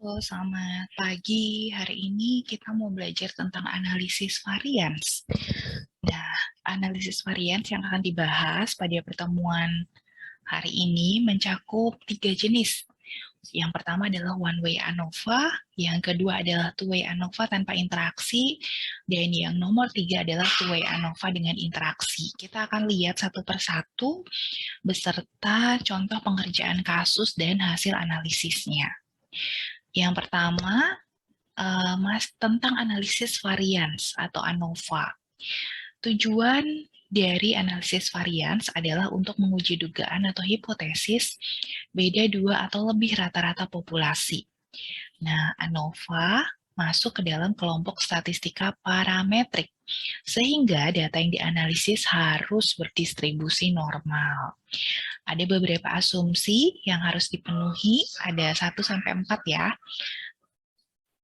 Halo, selamat pagi. Hari ini kita mau belajar tentang analisis varians. Nah, analisis varians yang akan dibahas pada pertemuan hari ini mencakup 3 jenis. Yang pertama adalah one-way ANOVA, yang kedua adalah two-way ANOVA tanpa interaksi, dan yang nomor 3 adalah two-way ANOVA dengan interaksi. Kita akan lihat satu persatu beserta contoh pengerjaan kasus dan hasil analisisnya. Yang pertama, tentang analisis varians atau ANOVA. Tujuan dari analisis varians adalah untuk menguji dugaan atau hipotesis beda dua atau lebih rata-rata populasi. Nah, ANOVA masuk ke dalam kelompok statistika parametrik, sehingga data yang dianalisis harus berdistribusi normal. Ada beberapa asumsi yang harus dipenuhi, ada 1-4 ya.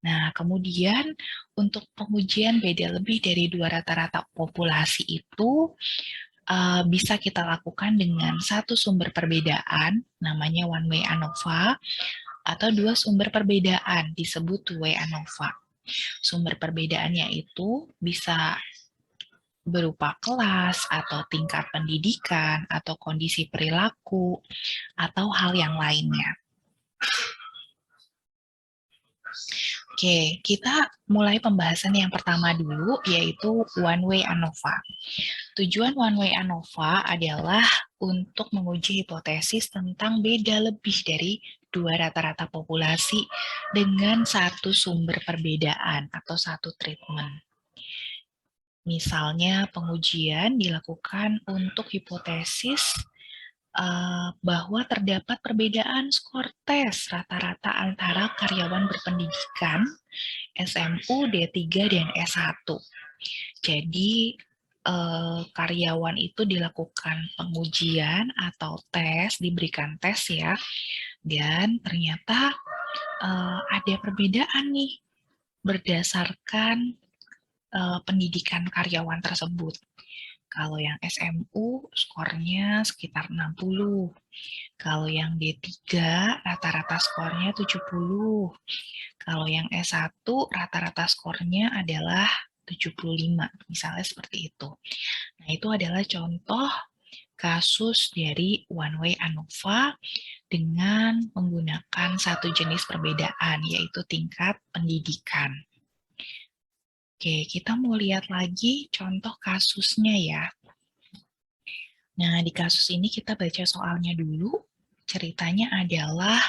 Nah, kemudian untuk pengujian beda lebih dari dua rata-rata populasi itu bisa kita lakukan dengan satu sumber perbedaan, namanya one way ANOVA, atau dua sumber perbedaan disebut two way ANOVA. Sumber perbedaannya itu bisa berupa kelas atau tingkat pendidikan atau kondisi perilaku atau hal yang lainnya. Oke, kita mulai pembahasan yang pertama dulu, yaitu one way ANOVA. Tujuan one way ANOVA adalah untuk menguji hipotesis tentang beda lebih dari dua rata-rata populasi dengan satu sumber perbedaan atau satu treatment. Misalnya, pengujian dilakukan untuk hipotesis bahwa terdapat perbedaan skor tes rata-rata antara karyawan berpendidikan SMU, D3, dan S1. Jadi, karyawan itu dilakukan pengujian atau tes, diberikan tes ya, dan ternyata ada perbedaan nih berdasarkan pendidikan karyawan tersebut. Kalau yang SMU skornya sekitar 60. Kalau yang D3 rata-rata skornya 70. Kalau yang S1 rata-rata skornya adalah 75, misalnya seperti itu. Nah, itu adalah contoh kasus dari one way ANOVA dengan menggunakan satu jenis perbedaan, yaitu tingkat pendidikan. Oke, kita mau lihat lagi contoh kasusnya ya. Nah, di kasus ini kita baca soalnya dulu. Ceritanya adalah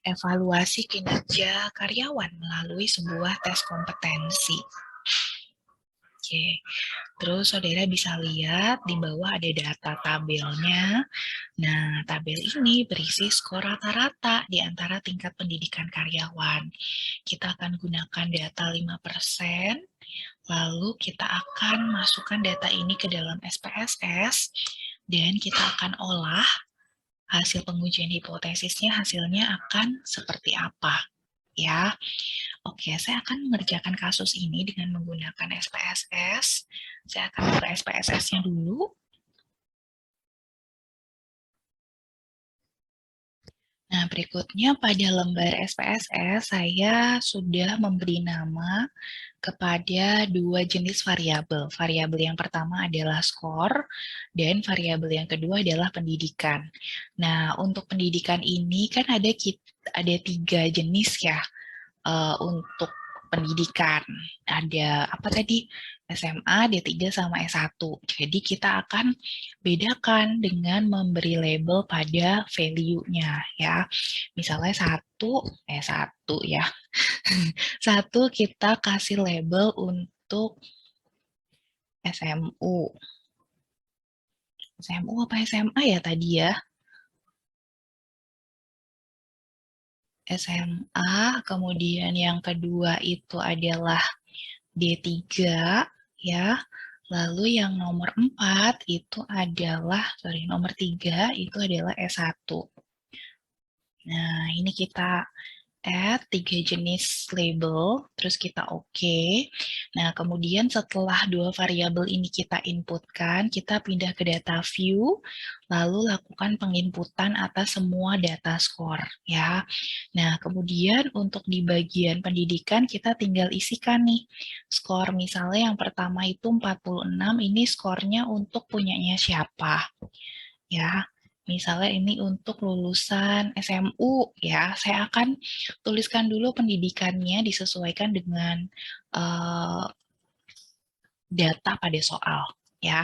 evaluasi kinerja karyawan melalui sebuah tes kompetensi. Oke, terus saudara bisa lihat di bawah ada data tabelnya. Nah, tabel ini berisi skor rata-rata di antara tingkat pendidikan karyawan. Kita akan gunakan data 5%, lalu kita akan masukkan data ini ke dalam SPSS, dan kita akan olah hasil pengujian hipotesisnya, hasilnya akan seperti apa. Ya, oke, saya akan mengerjakan kasus ini dengan menggunakan SPSS. Saya akan buka SPSS-nya dulu. Nah, berikutnya pada lembar SPSS, saya sudah memberi nama kepada dua jenis variabel. Variabel yang pertama adalah skor, dan variabel yang kedua adalah pendidikan. Nah, untuk pendidikan ini kan ada 3 jenis ya untuk pendidikan. Ada apa tadi? SMA, D3, sama S1. Jadi kita akan bedakan dengan memberi label pada value-nya ya. Misalnya satu ya. Satu kita kasih label untuk SMU. SMU apa SMA ya tadi ya? SMA, kemudian yang kedua itu adalah D3 ya. Lalu yang nomor 4 itu adalah, nomor 3 itu adalah S1. Nah, ini kita add 3 jenis label, terus kita oke. Nah, kemudian setelah dua variabel ini kita inputkan, kita pindah ke data view, lalu lakukan penginputan atas semua data skor, ya. Nah, kemudian untuk di bagian pendidikan, kita tinggal isikan nih, skor misalnya yang pertama itu 46, ini skornya untuk punyanya siapa, ya. Misalnya ini untuk lulusan SMU, ya. Saya akan tuliskan dulu pendidikannya disesuaikan dengan uh, data pada soal, ya.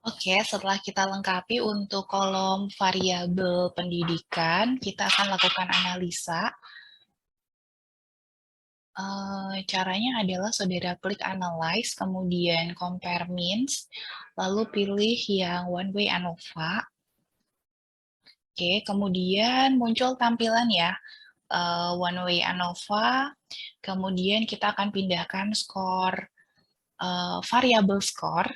Oke, setelah kita lengkapi untuk kolom variabel pendidikan, kita akan lakukan analisa. Caranya adalah saudara klik analyze, kemudian compare means, lalu pilih yang one way ANOVA. Oke, kemudian muncul tampilan ya, one way ANOVA, kemudian kita akan pindahkan skor, variabel skor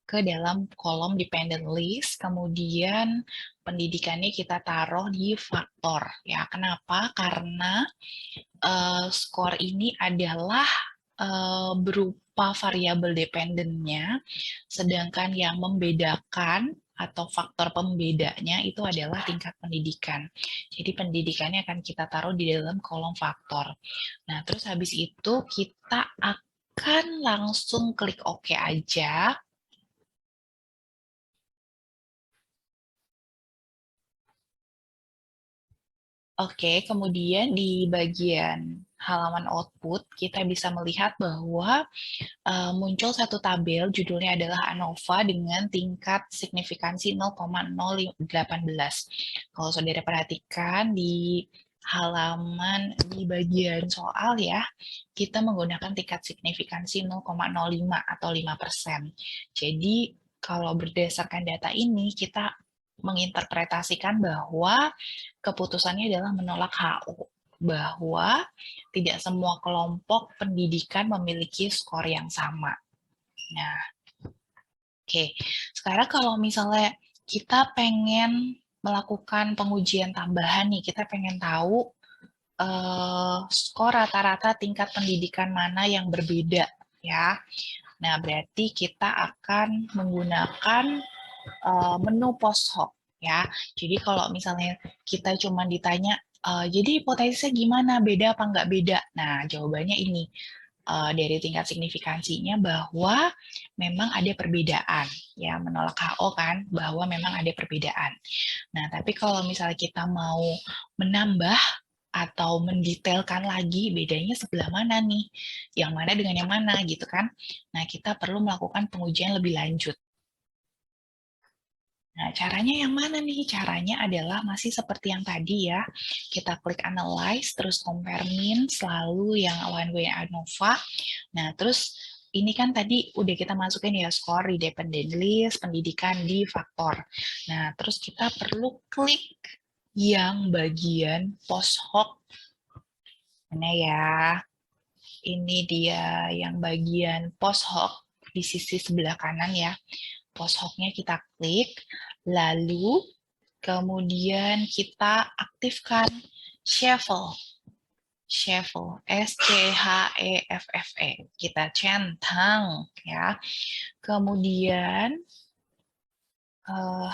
ke dalam kolom dependent list, kemudian pendidikannya kita taruh di faktor. Ya, kenapa? Karena skor ini adalah berupa variabel dependennya, sedangkan yang membedakan atau faktor pembedanya itu adalah tingkat pendidikan. Jadi pendidikannya akan kita taruh di dalam kolom faktor. Nah, terus habis itu kita akan langsung klik OK aja. Oke, kemudian di bagian halaman output, kita bisa melihat bahwa muncul satu tabel, judulnya adalah ANOVA dengan tingkat signifikansi 0,018. Kalau saudara perhatikan di halaman di bagian soal ya, kita menggunakan tingkat signifikansi 0,05 atau 5%. Jadi, kalau berdasarkan data ini, kita menginterpretasikan bahwa keputusannya adalah menolak HO, bahwa tidak semua kelompok pendidikan memiliki skor yang sama. Nah, oke. Sekarang kalau misalnya kita pengen melakukan pengujian tambahan nih, kita pengen tahu skor rata-rata tingkat pendidikan mana yang berbeda, ya. Nah, berarti kita akan menggunakan menu post hoc, ya. Jadi kalau misalnya kita cuma ditanya, jadi hipotesisnya gimana, beda apa nggak beda? Nah, jawabannya ini, dari tingkat signifikansinya bahwa memang ada perbedaan, ya, menolak HO kan, bahwa memang ada perbedaan. Nah, tapi kalau misalnya kita mau menambah atau mendetailkan lagi bedanya sebelah mana nih, yang mana dengan yang mana gitu kan. Nah, kita perlu melakukan pengujian lebih lanjut. Nah, caranya yang mana nih? Caranya adalah masih seperti yang tadi ya. Kita klik analyze, terus compare means, lalu yang one way ANOVA. Nah, terus ini kan tadi udah kita masukin ya skor di dependent list, pendidikan di faktor. Nah, terus kita perlu klik yang bagian post hoc. Mana ya? Ini dia yang bagian post hoc di sisi sebelah kanan ya. Post hoc-nya kita klik, lalu kemudian kita aktifkan shuffle. Shuffle, SCHEFFE. Kita centang ya. Kemudian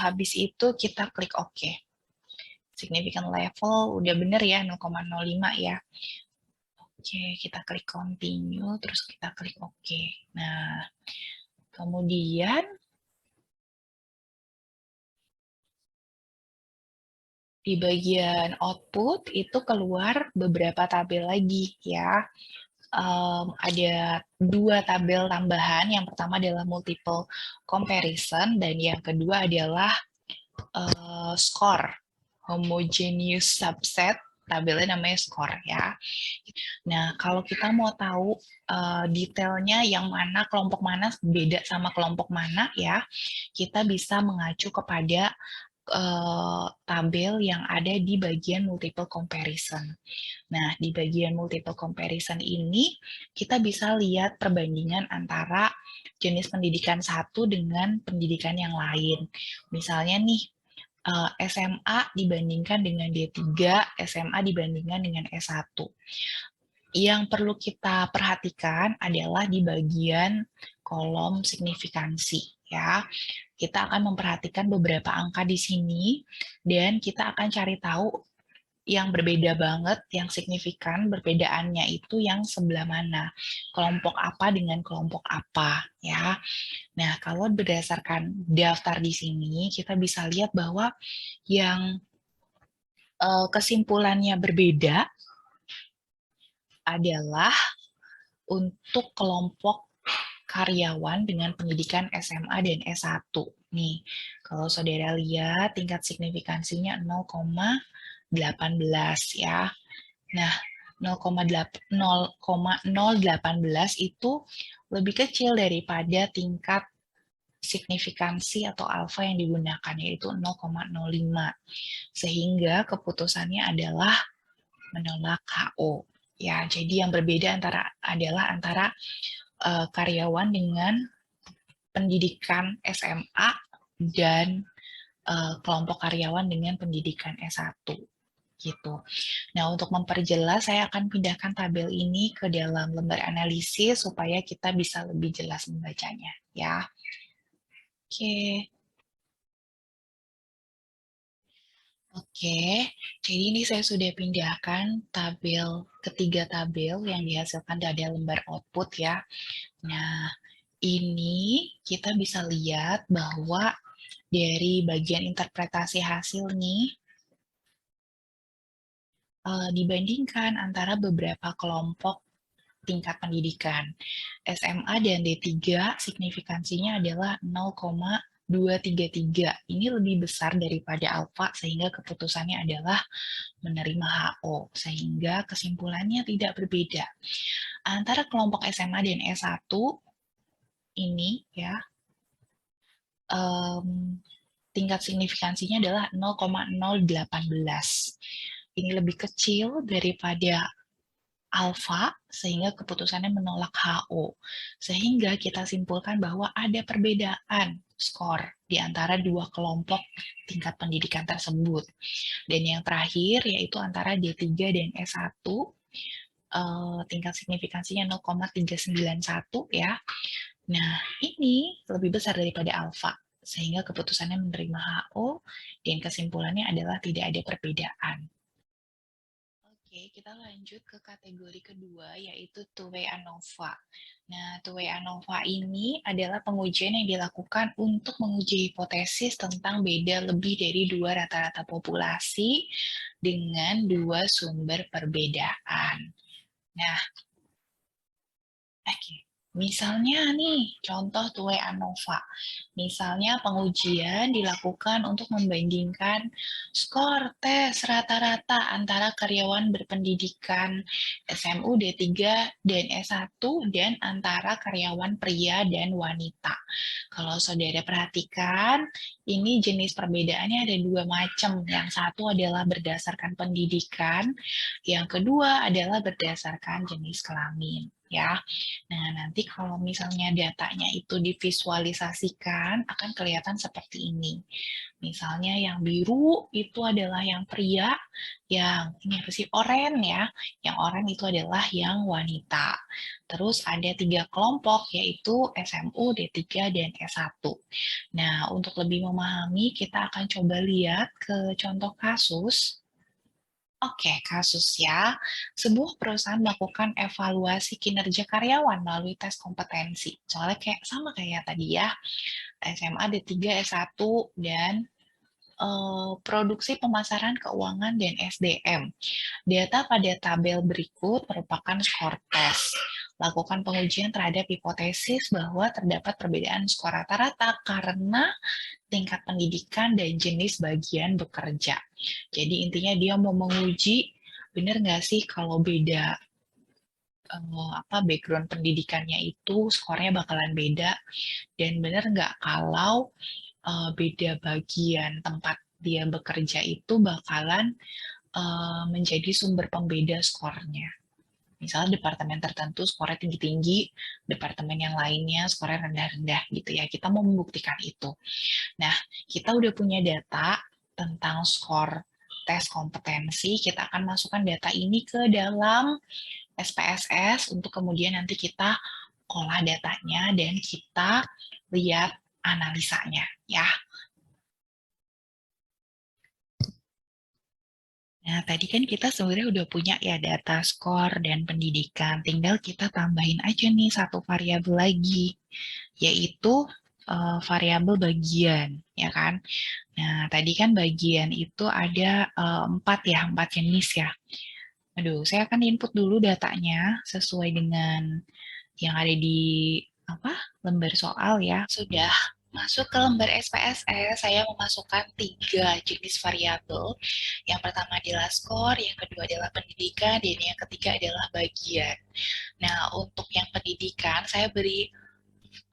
habis itu kita klik OK. Significant level udah bener ya 0,05 ya. Oke, kita klik continue, terus kita klik OK. Nah, kemudian di bagian output itu keluar beberapa tabel lagi ya. Ada dua tabel tambahan. Yang pertama adalah multiple comparison dan yang kedua adalah score homogeneous subset. Tabelnya namanya score ya. Nah, kalau kita mau tahu detailnya yang mana, kelompok mana beda sama kelompok mana ya, kita bisa mengacu kepada tabel yang ada di bagian multiple comparison. Nah, di bagian multiple comparison ini, kita bisa lihat perbandingan antara jenis pendidikan satu dengan pendidikan yang lain. Misalnya nih, SMA dibandingkan dengan D3, SMA dibandingkan dengan S1. Yang perlu kita perhatikan adalah di bagian kolom signifikansi ya. Kita akan memperhatikan beberapa angka di sini dan kita akan cari tahu yang berbeda banget, yang signifikan perbedaannya itu yang sebelah mana, kelompok apa dengan kelompok apa ya. Nah, kalau berdasarkan daftar di sini kita bisa lihat bahwa yang kesimpulannya berbeda adalah untuk kelompok karyawan dengan pendidikan SMA dan S1. Nih, kalau saudara lihat tingkat signifikansinya 0,18 ya. Nah, 0,018 itu lebih kecil daripada tingkat signifikansi atau alfa yang digunakan, yaitu 0,05. Sehingga keputusannya adalah menolak HO. Ya, jadi yang berbeda adalah antara karyawan dengan pendidikan SMA dan kelompok karyawan dengan pendidikan S1 gitu. Nah, untuk memperjelas saya akan pindahkan tabel ini ke dalam lembar analisis supaya kita bisa lebih jelas membacanya ya. Oke. Oke, jadi ini saya sudah pindahkan ketiga tabel yang dihasilkan dari lembar output ya. Nah, ini kita bisa lihat bahwa dari bagian interpretasi hasil nih, dibandingkan antara beberapa kelompok tingkat pendidikan. SMA dan D3 signifikansinya adalah 0,233. Ini lebih besar daripada alfa sehingga keputusannya adalah menerima HO. Sehingga kesimpulannya tidak berbeda. Antara kelompok SMA dan S1 ini ya, tingkat signifikansinya adalah 0,018. Ini lebih kecil daripada alfa, sehingga keputusannya menolak HO. Sehingga kita simpulkan bahwa ada perbedaan skor di antara dua kelompok tingkat pendidikan tersebut. Dan yang terakhir yaitu antara D3 dan S1, tingkat signifikansinya 0,391 ya. Nah, ini lebih besar daripada alfa, sehingga keputusannya menerima HO dan kesimpulannya adalah tidak ada perbedaan. Oke, kita lanjut ke kategori kedua, yaitu two-way ANOVA. Nah, two-way ANOVA ini adalah pengujian yang dilakukan untuk menguji hipotesis tentang beda lebih dari dua rata-rata populasi dengan dua sumber perbedaan. Nah, oke. Misalnya nih, contoh two-way ANOVA. Misalnya pengujian dilakukan untuk membandingkan skor tes rata-rata antara karyawan berpendidikan SMU D3 dan S1 dan antara karyawan pria dan wanita. Kalau saudara perhatikan, ini jenis perbedaannya ada dua macam. Yang satu adalah berdasarkan pendidikan, yang kedua adalah berdasarkan jenis kelamin. Ya, nah nanti kalau misalnya datanya itu divisualisasikan akan kelihatan seperti ini. Misalnya yang biru itu adalah yang pria, yang ini apa sih oranye ya, yang oranye itu adalah yang wanita. Terus ada tiga kelompok yaitu SMU, D3 dan S1. Nah untuk lebih memahami kita akan coba lihat ke contoh kasus. Oke, kasus ya. Sebuah perusahaan melakukan evaluasi kinerja karyawan melalui tes kompetensi. Soalnya sama kayak tadi ya, SMA D3, S1, dan produksi pemasaran keuangan dan SDM. Data pada tabel berikut merupakan skor tes. Lakukan pengujian terhadap hipotesis bahwa terdapat perbedaan skor rata-rata karena tingkat pendidikan dan jenis bagian bekerja. Jadi intinya dia mau menguji benar nggak sih kalau beda background pendidikannya itu skornya bakalan beda, dan benar nggak kalau beda bagian tempat dia bekerja itu bakalan menjadi sumber pembeda skornya. Misalnya departemen tertentu skornya tinggi-tinggi, departemen yang lainnya skornya rendah-rendah gitu ya. Kita mau membuktikan itu. Nah, kita udah punya data tentang skor tes kompetensi, kita akan masukkan data ini ke dalam SPSS untuk kemudian nanti kita olah datanya dan kita lihat analisanya ya. Nah, tadi kan kita sebenarnya udah punya ya data skor dan pendidikan. Tinggal kita tambahin aja nih satu variabel lagi, yaitu variabel bagian, ya kan? Nah, tadi kan bagian itu ada 4 jenis ya. Aduh, saya akan input dulu datanya sesuai dengan yang ada di lembar soal ya. Sudah masuk ke lembar SPSS, saya memasukkan 3 jenis variabel. Yang pertama adalah skor, yang kedua adalah pendidikan, dan yang ketiga adalah bagian. Nah, untuk yang pendidikan, saya beri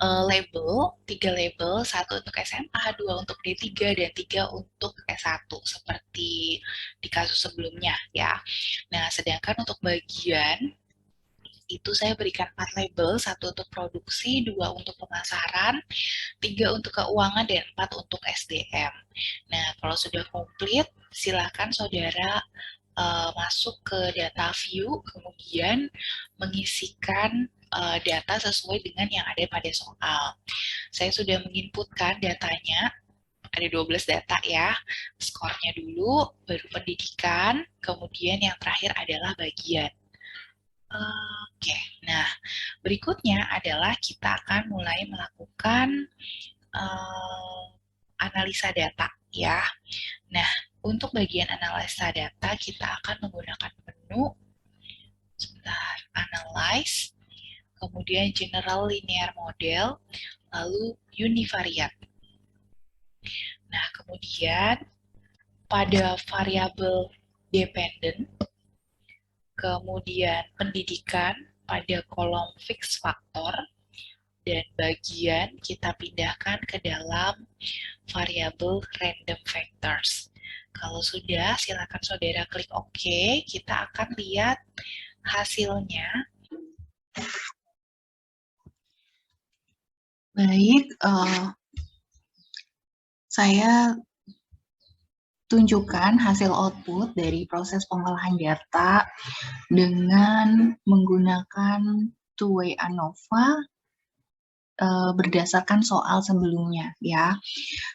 label, 3 label, 1 untuk SMA, 2 untuk D3, dan 3 untuk S1, seperti di kasus sebelumnya ya. Nah, sedangkan untuk bagian, itu saya berikan 4 label, 1 untuk produksi, 2 untuk pemasaran, 3 untuk keuangan, dan 4 untuk SDM. Nah, kalau sudah komplit, silakan saudara masuk ke data view, kemudian mengisikan data sesuai dengan yang ada pada soal. Saya sudah menginputkan datanya, ada 12 data ya, skornya dulu, baru pendidikan, kemudian yang terakhir adalah bagian. Oke, nah berikutnya adalah kita akan mulai melakukan analisa data ya. Nah, untuk bagian analisa data kita akan menggunakan menu, sebentar, analyze, kemudian general linear model, lalu univariate. Nah, kemudian pada variabel dependent, kemudian pendidikan pada kolom fix faktor, dan bagian kita pindahkan ke dalam variabel random factors. Kalau sudah, silakan saudara klik OK. Kita akan lihat hasilnya. Baik, saya tunjukkan hasil output dari proses pengolahan data dengan menggunakan two-way ANOVA berdasarkan soal sebelumnya ya.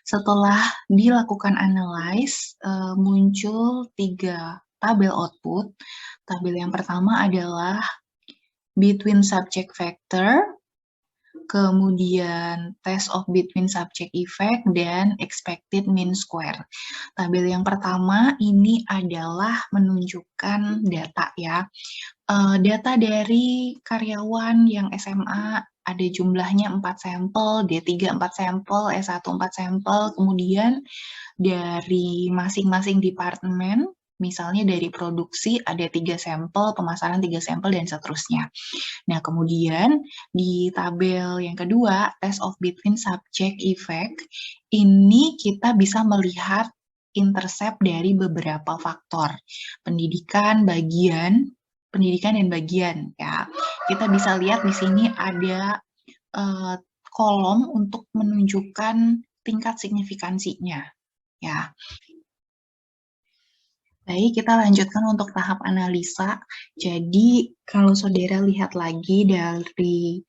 Setelah dilakukan analyze, muncul 3 tabel output. Tabel yang pertama adalah between subject factor, kemudian test of between subject effect, dan expected mean square. Tabel yang pertama ini adalah menunjukkan data ya. Data dari karyawan yang SMA ada jumlahnya 4 sampel, D3 4 sampel, S1 4 sampel, kemudian dari masing-masing departemen, misalnya dari produksi ada 3 sampel, pemasaran 3 sampel, dan seterusnya. Nah, kemudian di tabel yang kedua, test of between subject effect, ini kita bisa melihat intercept dari beberapa faktor. Pendidikan dan bagian ya. Kita bisa lihat di sini ada kolom untuk menunjukkan tingkat signifikansinya ya. Baik, kita lanjutkan untuk tahap analisa. Jadi, kalau saudara lihat lagi dari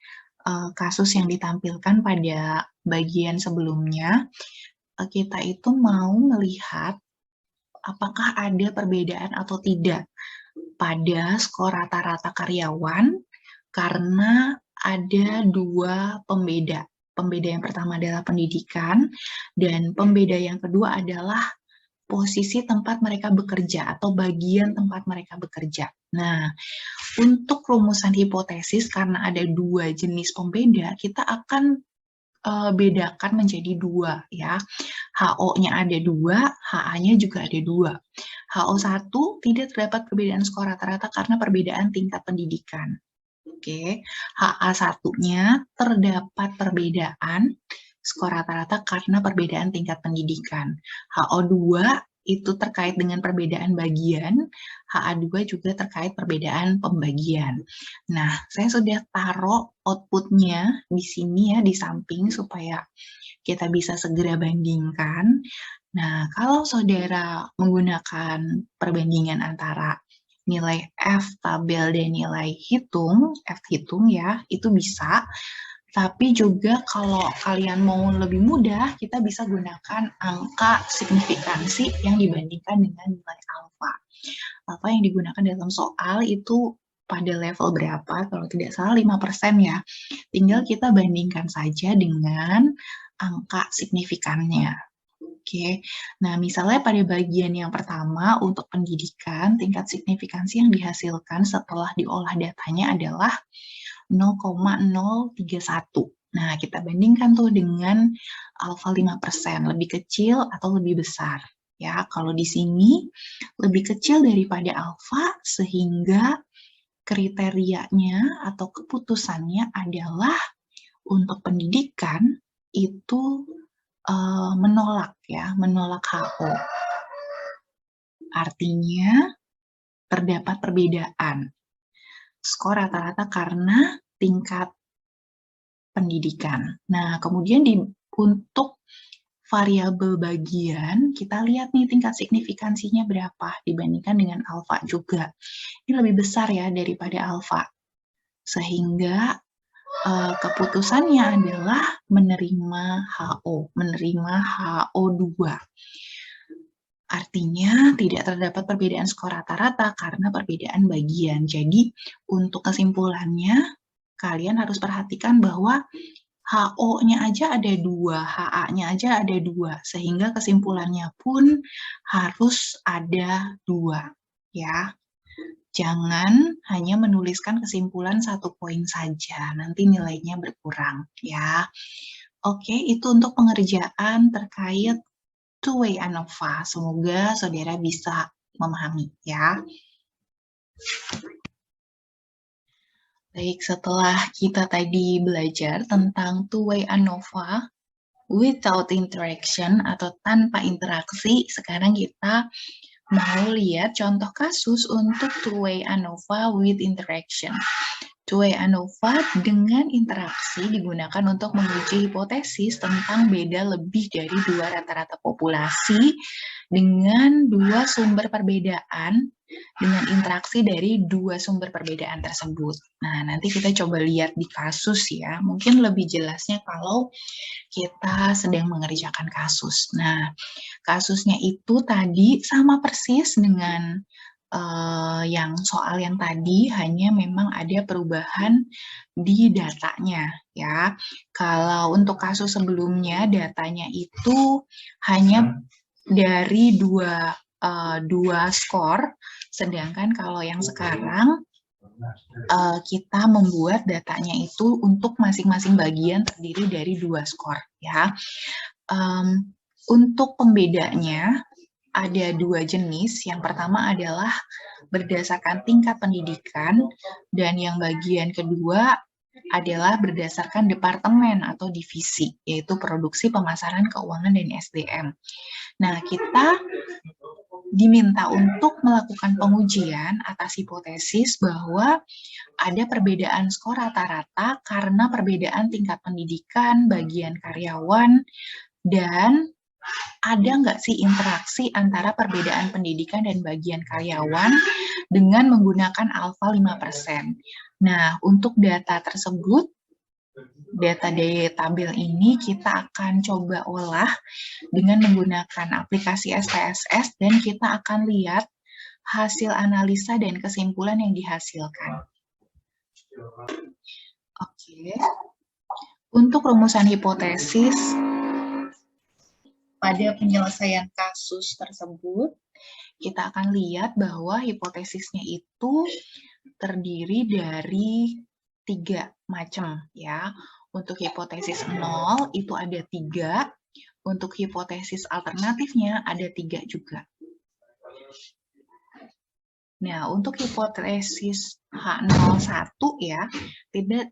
kasus yang ditampilkan pada bagian sebelumnya, kita itu mau melihat apakah ada perbedaan atau tidak pada skor rata-rata karyawan karena ada 2 pembeda. Pembeda yang pertama adalah pendidikan, dan pembeda yang kedua adalah posisi tempat mereka bekerja atau bagian tempat mereka bekerja. Nah, untuk rumusan hipotesis karena ada 2 jenis pembeda, kita akan bedakan menjadi 2 ya. HO-nya ada 2, HA-nya juga ada 2. HO1 tidak terdapat perbedaan skor rata-rata karena perbedaan tingkat pendidikan. Oke, HA1-nya terdapat perbedaan skor rata-rata karena perbedaan tingkat pendidikan. HO2 itu terkait dengan perbedaan bagian, HA2 juga terkait perbedaan pembagian. Nah, saya sudah taruh outputnya di sini ya, di samping supaya kita bisa segera bandingkan. Nah, kalau saudara menggunakan perbandingan antara nilai F tabel dan nilai hitung, F hitung ya, itu bisa. Tapi juga kalau kalian mau lebih mudah, kita bisa gunakan angka signifikansi yang dibandingkan dengan nilai alfa. Alfa yang digunakan dalam soal itu pada level berapa, kalau tidak salah 5% ya. Tinggal kita bandingkan saja dengan angka signifikannya. Oke, nah misalnya pada bagian yang pertama untuk pendidikan, tingkat signifikansi yang dihasilkan setelah diolah datanya adalah 0,031. Nah, kita bandingkan tuh dengan alfa 5%, lebih kecil atau lebih besar. Ya, kalau di sini lebih kecil daripada alfa sehingga kriterianya atau keputusannya adalah untuk pendidikan itu menolak ya, menolak HO. Artinya terdapat perbedaan skor rata-rata karena tingkat pendidikan. Nah, kemudian untuk variabel bagian, kita lihat nih tingkat signifikansinya berapa dibandingkan dengan alfa juga. Ini lebih besar ya daripada alfa. Sehingga keputusannya adalah menerima HO, menerima HO2. Artinya tidak terdapat perbedaan skor rata-rata karena perbedaan bagian. Jadi untuk kesimpulannya, kalian harus perhatikan bahwa HO-nya aja ada 2, HA-nya aja ada 2, sehingga kesimpulannya pun harus ada 2. Ya. Jangan hanya menuliskan kesimpulan 1 poin saja, nanti nilainya berkurang ya. Oke, itu untuk pengerjaan terkait two-way ANOVA. Semoga saudara bisa memahami ya. Baik, setelah kita tadi belajar tentang two-way ANOVA without interaction atau tanpa interaksi, sekarang kita mau lihat contoh kasus untuk two-way ANOVA with interaction. Two-way ANOVA dengan interaksi digunakan untuk menguji hipotesis tentang beda lebih dari 2 rata-rata populasi dengan 2 sumber perbedaan dengan interaksi dari 2 sumber perbedaan tersebut. Nah, nanti kita coba lihat di kasus ya. Mungkin lebih jelasnya kalau kita sedang mengerjakan kasus. Nah, kasusnya itu tadi sama persis dengan yang soal yang tadi, hanya memang ada perubahan di datanya ya. Kalau untuk kasus sebelumnya datanya itu hanya dari dua skor, sedangkan kalau yang sekarang kita membuat datanya itu untuk masing-masing bagian terdiri dari 2 skor ya. Untuk pembedanya ada 2 jenis. Yang pertama adalah berdasarkan tingkat pendidikan dan yang bagian kedua adalah berdasarkan departemen atau divisi, yaitu produksi, pemasaran, keuangan, dan SDM. Nah, kita diminta untuk melakukan pengujian atas hipotesis bahwa ada perbedaan skor rata-rata karena perbedaan tingkat pendidikan, bagian karyawan, dan ada nggak sih interaksi antara perbedaan pendidikan dan bagian karyawan dengan menggunakan alfa 5%. Nah, untuk data tersebut, data dari tabel ini kita akan coba olah dengan menggunakan aplikasi SPSS dan kita akan lihat hasil analisa dan kesimpulan yang dihasilkan. Oke. Untuk rumusan hipotesis pada penyelesaian kasus tersebut, kita akan lihat bahwa hipotesisnya itu terdiri dari 3 macam ya. Untuk hipotesis 0 itu ada 3, untuk hipotesis alternatifnya ada 3 juga. Nah, untuk hipotesis H01 ya,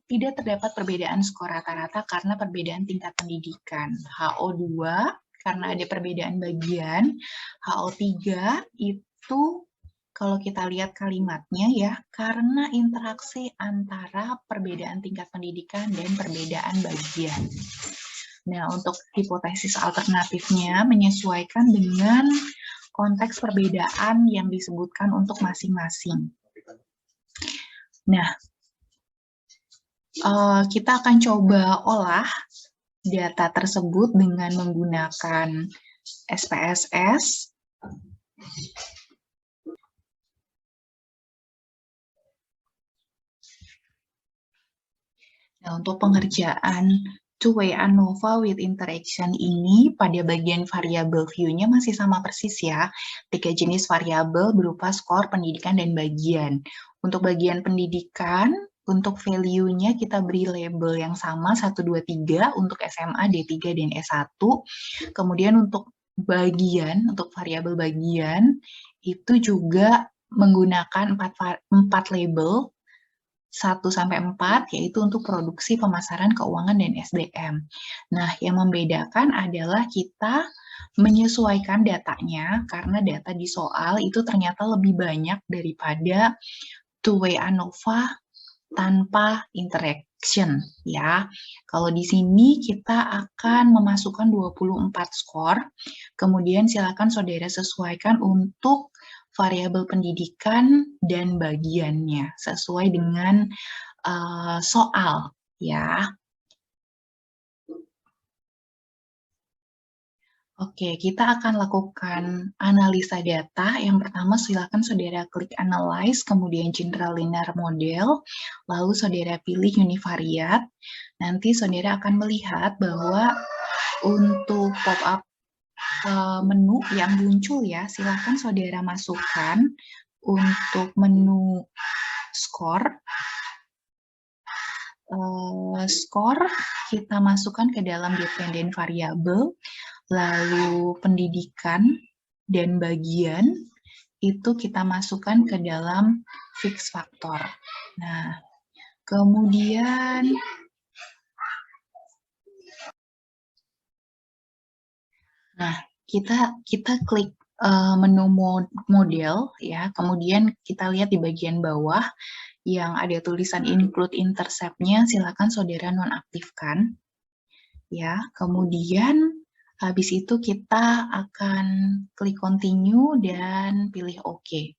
tidak terdapat perbedaan skor rata-rata karena perbedaan tingkat pendidikan. HO2 karena ada perbedaan bagian, HO3 itu kalau kita lihat kalimatnya ya, karena interaksi antara perbedaan tingkat pendidikan dan perbedaan bagian. Nah, untuk hipotesis alternatifnya menyesuaikan dengan konteks perbedaan yang disebutkan untuk masing-masing. Nah, kita akan coba olah data tersebut dengan menggunakan SPSS. Nah, untuk pengerjaan two-way ANOVA with interaction ini pada bagian variabel view-nya masih sama persis ya. 3 jenis variabel berupa skor, pendidikan, dan bagian. Untuk bagian pendidikan, untuk value-nya kita beri label yang sama 1, 2, 3 untuk SMA, D3, dan S1. Kemudian untuk bagian, untuk variabel bagian, itu juga menggunakan 4 label 1-4, yaitu untuk produksi, pemasaran, keuangan, dan SDM. Nah, yang membedakan adalah kita menyesuaikan datanya, karena data di soal itu ternyata lebih banyak daripada two-way ANOVA tanpa interaction, ya. Kalau di sini kita akan memasukkan 24 skor, kemudian silakan saudara sesuaikan untuk variabel pendidikan dan bagiannya sesuai dengan soal, ya. Oke, kita akan lakukan analisa data. Yang pertama, silakan saudara klik Analyze, kemudian General Linear Model, lalu saudara pilih Univariate. Nanti saudara akan melihat bahwa untuk pop-up menu yang muncul ya, silakan saudara masukkan untuk menu skor. Skor kita masukkan ke dalam dependent variable, lalu pendidikan dan bagian itu kita masukkan ke dalam fix factor. Nah, kemudian kita klik menu model ya, kemudian kita lihat di bagian bawah yang ada tulisan include intercept-nya, silakan saudara nonaktifkan ya. Kemudian habis itu kita akan klik continue dan pilih OK.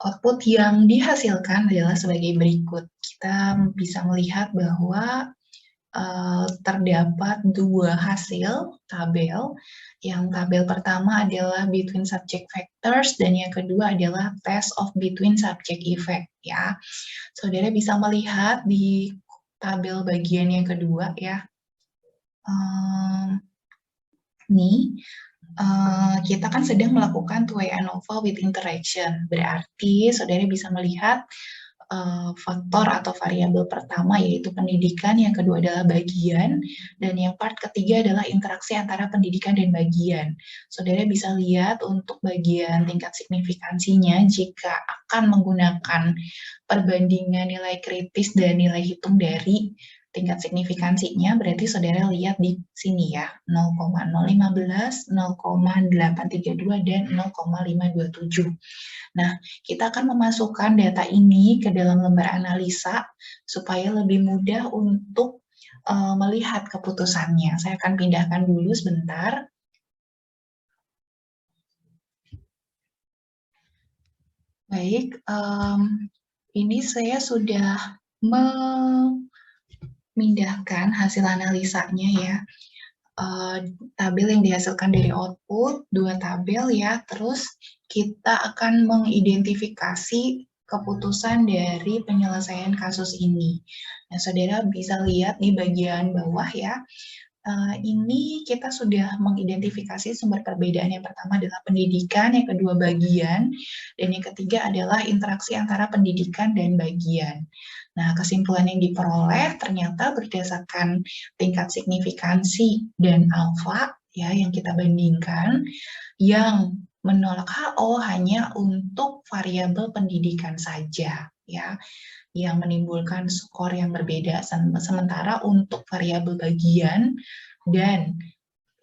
Output yang dihasilkan adalah sebagai berikut. Kita bisa melihat bahwa terdapat 2 hasil tabel. Yang tabel pertama adalah between subject factors dan yang kedua adalah test of between subject effect ya. Saudara bisa melihat di tabel bagian yang kedua ya. Nih, kita kan sedang melakukan two-way ANOVA with interaction. Berarti saudara bisa melihat faktor atau variabel pertama yaitu pendidikan, yang kedua adalah bagian, dan yang part ketiga adalah interaksi antara pendidikan dan bagian. Saudara bisa lihat untuk bagian tingkat signifikansinya jika akan menggunakan perbandingan nilai kritis dan nilai hitung dari tingkat signifikansinya, berarti saudara lihat di sini ya, 0,015, 0,832, dan 0,527. Nah, kita akan memasukkan data ini ke dalam lembar analisa supaya lebih mudah untuk melihat keputusannya. Saya akan pindahkan dulu sebentar. Baik, ini saya sudah memindahkan hasil analisanya ya. Tabel yang dihasilkan dari output, 2 tabel ya, terus kita akan mengidentifikasi keputusan dari penyelesaian kasus ini. Nah, saudara bisa lihat di bagian bawah ya, ini kita sudah mengidentifikasi sumber perbedaan. Yang pertama adalah pendidikan, yang kedua bagian, dan yang ketiga adalah interaksi antara pendidikan dan bagian. Nah, kesimpulan yang diperoleh ternyata berdasarkan tingkat signifikansi dan alfa ya yang kita bandingkan, yang menolak HO hanya untuk variabel pendidikan saja ya, yang menimbulkan skor yang berbeda. Sementara untuk variabel bagian dan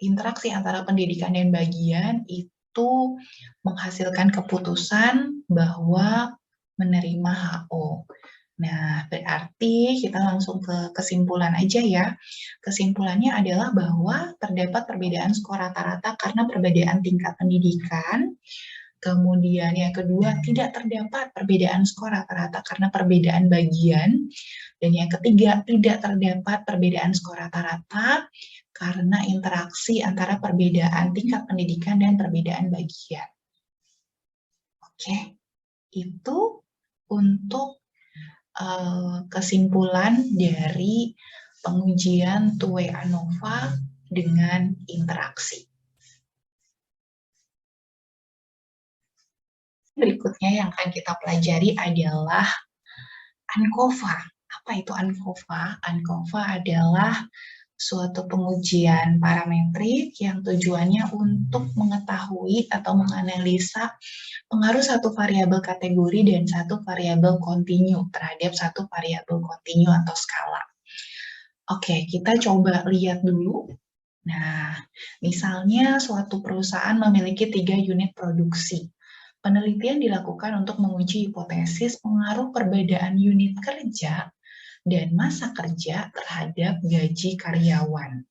interaksi antara pendidikan dan bagian itu menghasilkan keputusan bahwa menerima HO. Nah, berarti kita langsung ke kesimpulan aja ya. Kesimpulannya adalah bahwa terdapat perbedaan skor rata-rata karena perbedaan tingkat pendidikan. Kemudian yang kedua, tidak terdapat perbedaan skor rata-rata karena perbedaan bagian. Dan yang ketiga, tidak terdapat perbedaan skor rata-rata karena interaksi antara perbedaan tingkat pendidikan dan perbedaan bagian. Oke, itu untuk kesimpulan dari pengujian two-way ANOVA dengan interaksi. Berikutnya yang akan kita pelajari adalah ANCOVA. Apa itu ANCOVA? ANCOVA adalah suatu pengujian parametrik yang tujuannya untuk mengetahui atau menganalisa pengaruh satu variabel kategori dan satu variabel kontinu terhadap satu variabel kontinu atau skala. Oke, kita coba lihat dulu. Nah, misalnya suatu perusahaan memiliki 3 unit produksi. Penelitian dilakukan untuk menguji hipotesis pengaruh perbedaan unit kerja dan masa kerja terhadap gaji karyawan.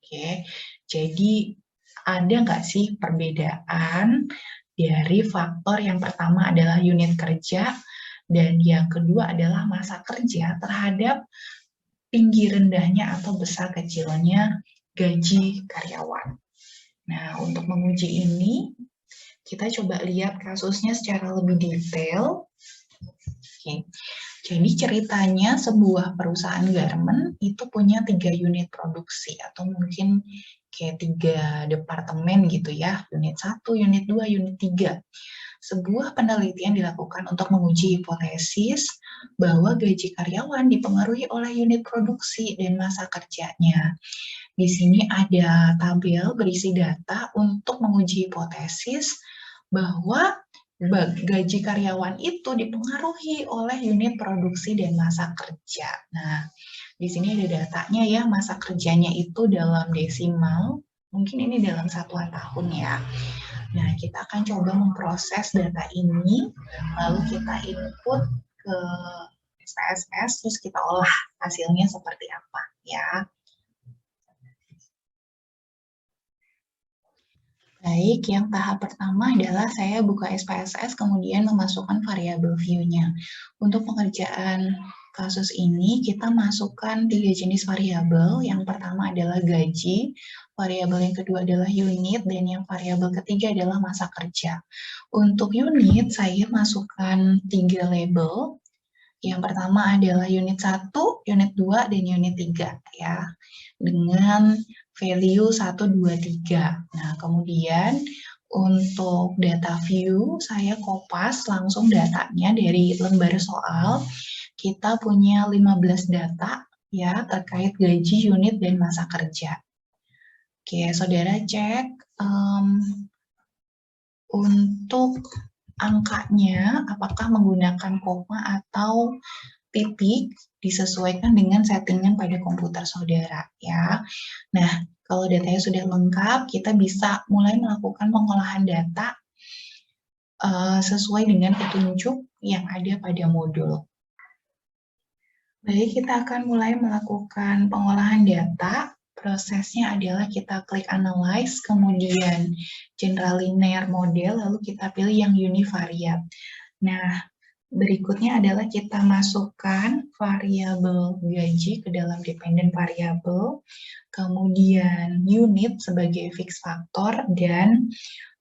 Oke, jadi ada nggak sih perbedaan dari faktor yang pertama adalah unit kerja dan yang kedua adalah masa kerja terhadap tinggi rendahnya atau besar kecilnya gaji karyawan. Nah, untuk menguji ini, kita coba lihat kasusnya secara lebih detail. Oke. Jadi ceritanya sebuah perusahaan garment itu punya 3 unit produksi atau mungkin kayak 3 departemen gitu ya, unit 1, unit 2, unit 3. Sebuah penelitian dilakukan untuk menguji hipotesis bahwa gaji karyawan dipengaruhi oleh unit produksi dan masa kerjanya. Di sini ada tabel berisi data untuk menguji hipotesis bahwa gaji karyawan itu dipengaruhi oleh unit produksi dan masa kerja. Nah, di sini ada datanya ya, masa kerjanya itu dalam desimal, mungkin ini dalam satuan tahun ya. Nah, kita akan coba memproses data ini, lalu kita input ke SPSS, terus kita olah hasilnya seperti apa ya. Baik, yang tahap pertama adalah saya buka SPSS, kemudian memasukkan variabel view-nya. Untuk pengerjaan kasus ini, kita masukkan 3 jenis variabel. Yang pertama adalah gaji, variabel yang kedua adalah unit, dan yang variabel ketiga adalah masa kerja. Untuk unit, saya masukkan 3 label. Yang pertama adalah unit 1, unit 2, dan unit 3 ya. Dengan value 1, 2, 3. Nah, kemudian untuk data view, saya kopas langsung datanya dari lembar soal. Kita punya 15 data ya terkait gaji, unit, dan masa kerja. Oke, saudara cek untuk angkanya apakah menggunakan koma atau titik disesuaikan dengan settingan pada komputer saudara ya. Nah, kalau datanya sudah lengkap, kita bisa mulai melakukan pengolahan data sesuai dengan petunjuk yang ada pada modul. Baik, kita akan mulai melakukan pengolahan data. Prosesnya adalah kita klik analyze, kemudian general linear model, lalu kita pilih yang univariate. Nah, berikutnya adalah kita masukkan variabel gaji ke dalam dependent variable, kemudian unit sebagai fix factor, dan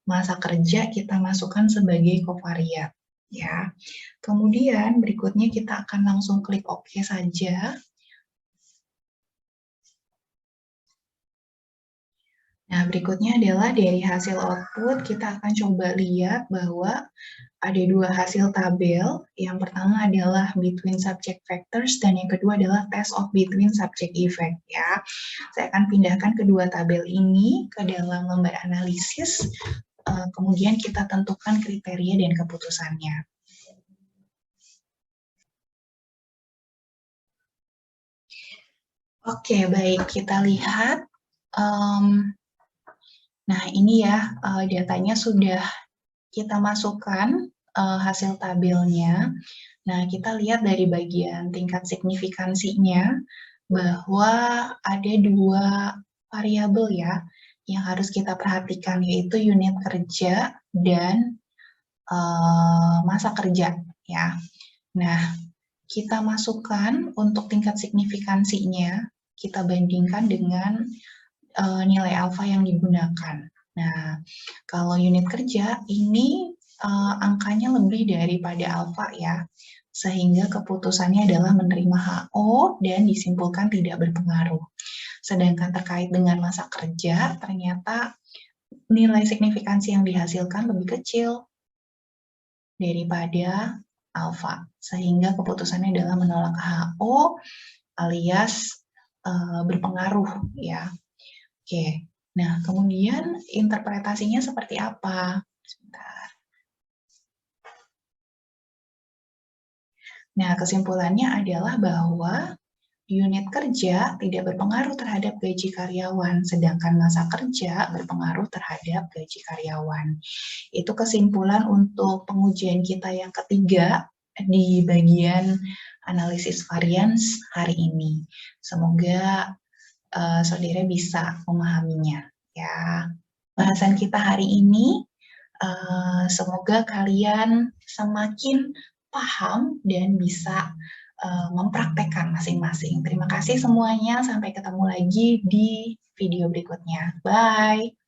masa kerja kita masukkan sebagai covariate. Ya, kemudian berikutnya kita akan langsung klik OK saja. Nah, berikutnya adalah dari hasil output, kita akan coba lihat bahwa ada 2 hasil tabel. Yang pertama adalah between subject factors dan yang kedua adalah test of between subject effect ya. Saya akan pindahkan kedua tabel ini ke dalam lembar analisis, kemudian kita tentukan kriteria dan keputusannya. Oke, baik, kita lihat. Nah, ini ya datanya sudah kita masukkan hasil tabelnya. Nah, kita lihat dari bagian tingkat signifikansinya bahwa ada 2 variabel ya yang harus kita perhatikan, yaitu unit kerja dan masa kerja ya. Nah, kita masukkan untuk tingkat signifikansinya, kita bandingkan dengan nilai alfa yang digunakan. Nah, kalau unit kerja ini angkanya lebih daripada alfa ya, sehingga keputusannya adalah menerima HO dan disimpulkan tidak berpengaruh. Sedangkan terkait dengan masa kerja, ternyata nilai signifikansi yang dihasilkan lebih kecil daripada alfa, sehingga keputusannya adalah menolak HO alias berpengaruh ya. Oke, nah kemudian interpretasinya seperti apa? Sebentar. Nah, kesimpulannya adalah bahwa unit kerja tidak berpengaruh terhadap gaji karyawan, sedangkan masa kerja berpengaruh terhadap gaji karyawan. Itu kesimpulan untuk pengujian kita yang ketiga di bagian analisis varians hari ini. Semoga saudara bisa memahaminya. Ya, bahasan kita hari ini semoga kalian semakin paham dan bisa mempraktekkan masing-masing. Terima kasih semuanya, sampai ketemu lagi di video berikutnya. Bye!